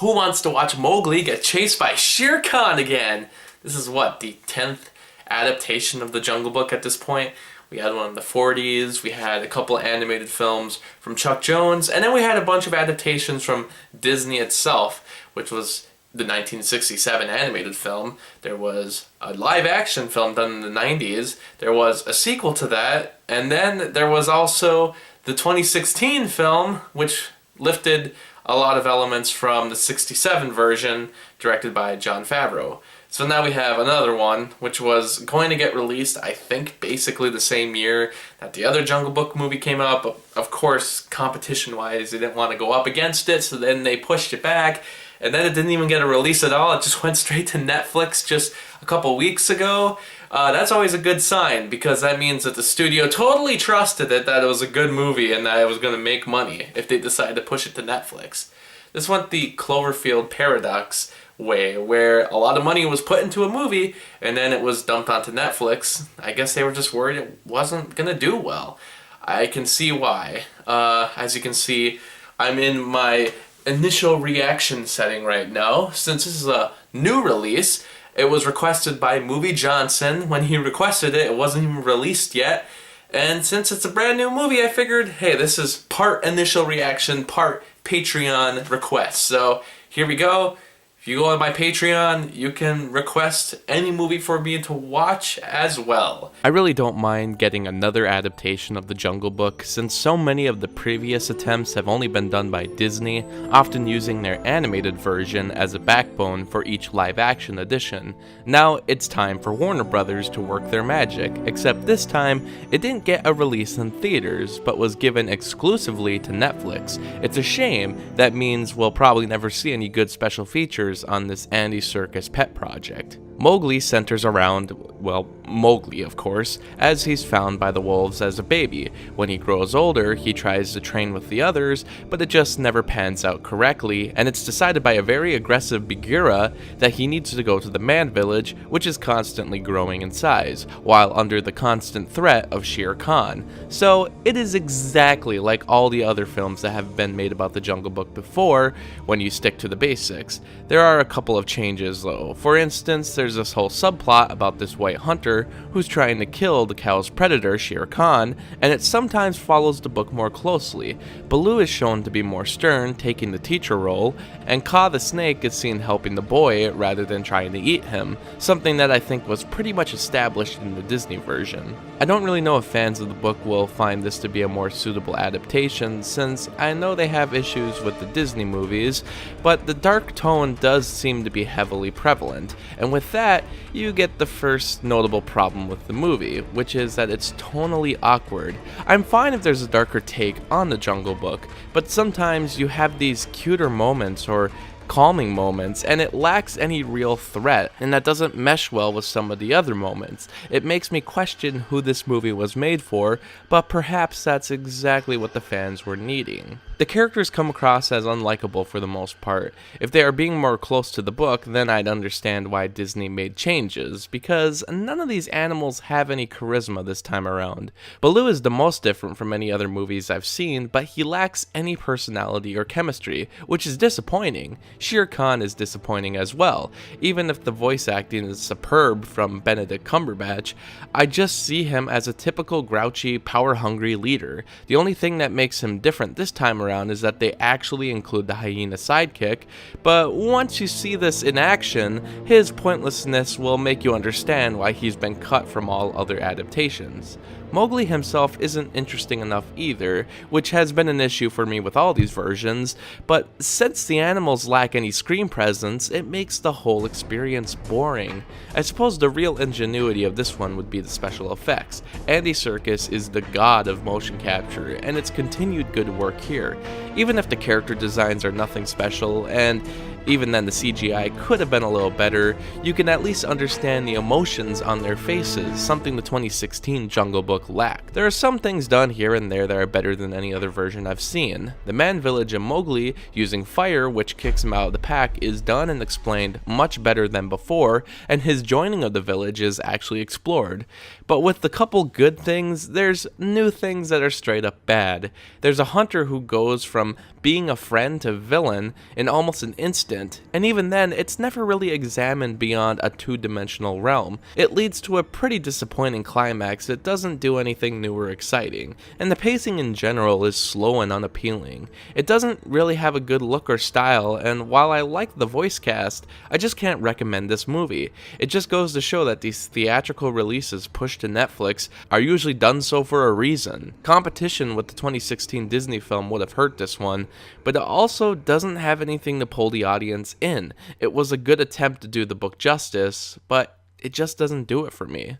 Who wants to watch Mowgli get chased by Shere Khan again? This is what, the 10th adaptation of the Jungle Book at this point? We had one in the 40s, we had a couple animated films from Chuck Jones, and then we had a bunch of adaptations from Disney itself, which was the 1967 animated film. There was a live-action film done in the 90s, there was a sequel to that, and then there was also the 2016 film, which lifted a lot of elements from the 67 version, directed by Jon Favreau. So now we have another one, which was going to get released, I think, basically the same year that the other Jungle Book movie came out, but of course, competition-wise, they didn't want to go up against it, so then they pushed it back, and then it didn't even get a release at all. It just went straight to Netflix just a couple weeks ago. That's always a good sign, because that means that the studio totally trusted it, that it was a good movie and that it was going to make money if they decided to push it to Netflix. This went the Cloverfield paradox way, where a lot of money was put into a movie and then it was dumped onto Netflix. I guess they were just worried it wasn't going to do well. I can see why. As you can see, I'm in my initial reaction setting right now. Since this is a new release, it was requested by Movie Johnson. When he requested it, it wasn't even released yet. And since it's a brand new movie, I figured, hey, this is part initial reaction, part Patreon request. So here we go. If you go on my Patreon, you can request any movie for me to watch as well. I really don't mind getting another adaptation of the Jungle Book, since so many of the previous attempts have only been done by Disney, often using their animated version as a backbone for each live-action edition. Now it's time for Warner Brothers to work their magic, except this time it didn't get a release in theaters, but was given exclusively to Netflix. It's a shame. That means we'll probably never see any good special features on this Andy Serkis pet project. Mowgli centers around, well, Mowgli, of course, as he's found by the wolves as a baby. When he grows older, he tries to train with the others, but it just never pans out correctly, and it's decided by a very aggressive Bagheera that he needs to go to the man village, which is constantly growing in size, while under the constant threat of Shere Khan. So it is exactly like all the other films that have been made about the Jungle Book before, when you stick to the basics. There are a couple of changes though. For instance, there's this whole subplot about this white hunter who's trying to kill the cow's predator, Shere Khan, and it sometimes follows the book more closely. Baloo is shown to be more stern, taking the teacher role, and Kaa the snake is seen helping the boy rather than trying to eat him, something that I think was pretty much established in the Disney version. I don't really know if fans of the book will find this to be a more suitable adaptation, since I know they have issues with the Disney movies, but the dark tone does seem to be heavily prevalent, and with that, you get the first notable problem with the movie, which is that it's tonally awkward. I'm fine if there's a darker take on the Jungle Book, but sometimes you have these cuter moments or calming moments, and it lacks any real threat, and that doesn't mesh well with some of the other moments. It makes me question who this movie was made for, but perhaps that's exactly what the fans were needing. The characters come across as unlikable for the most part. If they are being more close to the book, then I'd understand why Disney made changes, because none of these animals have any charisma this time around. Baloo is the most different from any other movies I've seen, but he lacks any personality or chemistry, which is disappointing. Shere Khan is disappointing as well. Even if the voice acting is superb from Benedict Cumberbatch, I just see him as a typical grouchy, power-hungry leader. The only thing that makes him different this time around is that they actually include the hyena sidekick, but once you see this in action, his pointlessness will make you understand why he's been cut from all other adaptations. Mowgli himself isn't interesting enough either, which has been an issue for me with all these versions, but since the animals lack any screen presence, it makes the whole experience boring. I suppose the real ingenuity of this one would be the special effects. Andy Serkis is the god of motion capture, and it's continued good work here. Even if the character designs are nothing special, and even then the CGI could have been a little better, you can at least understand the emotions on their faces, something the 2016 Jungle Book lacked. There are some things done here and there that are better than any other version I've seen. The man village in Mowgli using fire, which kicks him out of the pack, is done and explained much better than before, and his joining of the village is actually explored. But with the couple good things, there's new things that are straight up bad. There's a hunter who goes from being a friend to villain in almost an instant, and even then, it's never really examined beyond a two-dimensional realm. It leads to a pretty disappointing climax that doesn't do anything new or exciting, and the pacing in general is slow and unappealing. It doesn't really have a good look or style, and while I like the voice cast, I just can't recommend this movie. It just goes to show that these theatrical releases pushed to Netflix are usually done so for a reason. Competition with the 2016 Disney film would have hurt this one, but it also doesn't have anything to pull the audience in. It was a good attempt to do the book justice, but it just doesn't do it for me.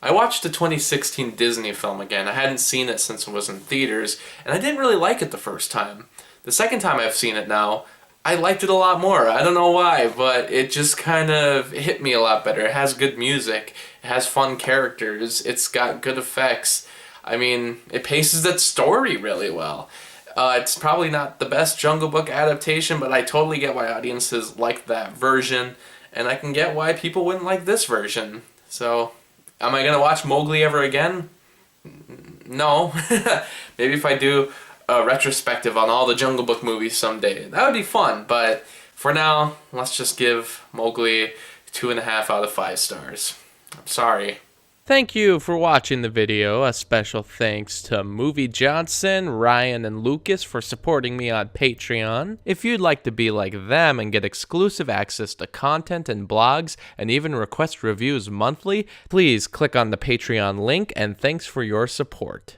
I watched the 2016 Disney film again. I hadn't seen it since it was in theaters, and I didn't really like it the first time. The second time I've seen it now, I liked it a lot more. I don't know why, but it just kind of hit me a lot better. It has good music, it has fun characters, it's got good effects. I mean, it paces that story really well. It's probably not the best Jungle Book adaptation, but I totally get why audiences like that version, and I can get why people wouldn't like this version. So, am I going to watch Mowgli ever again? No. Maybe if I do a retrospective on all the Jungle Book movies someday. That would be fun, but for now, let's just give Mowgli 2.5 out of 5 stars. I'm sorry. Thank you for watching the video. A special thanks to Movie Johnson, Ryan, and Lucas for supporting me on Patreon. If you'd like to be like them and get exclusive access to content and blogs and even request reviews monthly, please click on the Patreon link, and thanks for your support.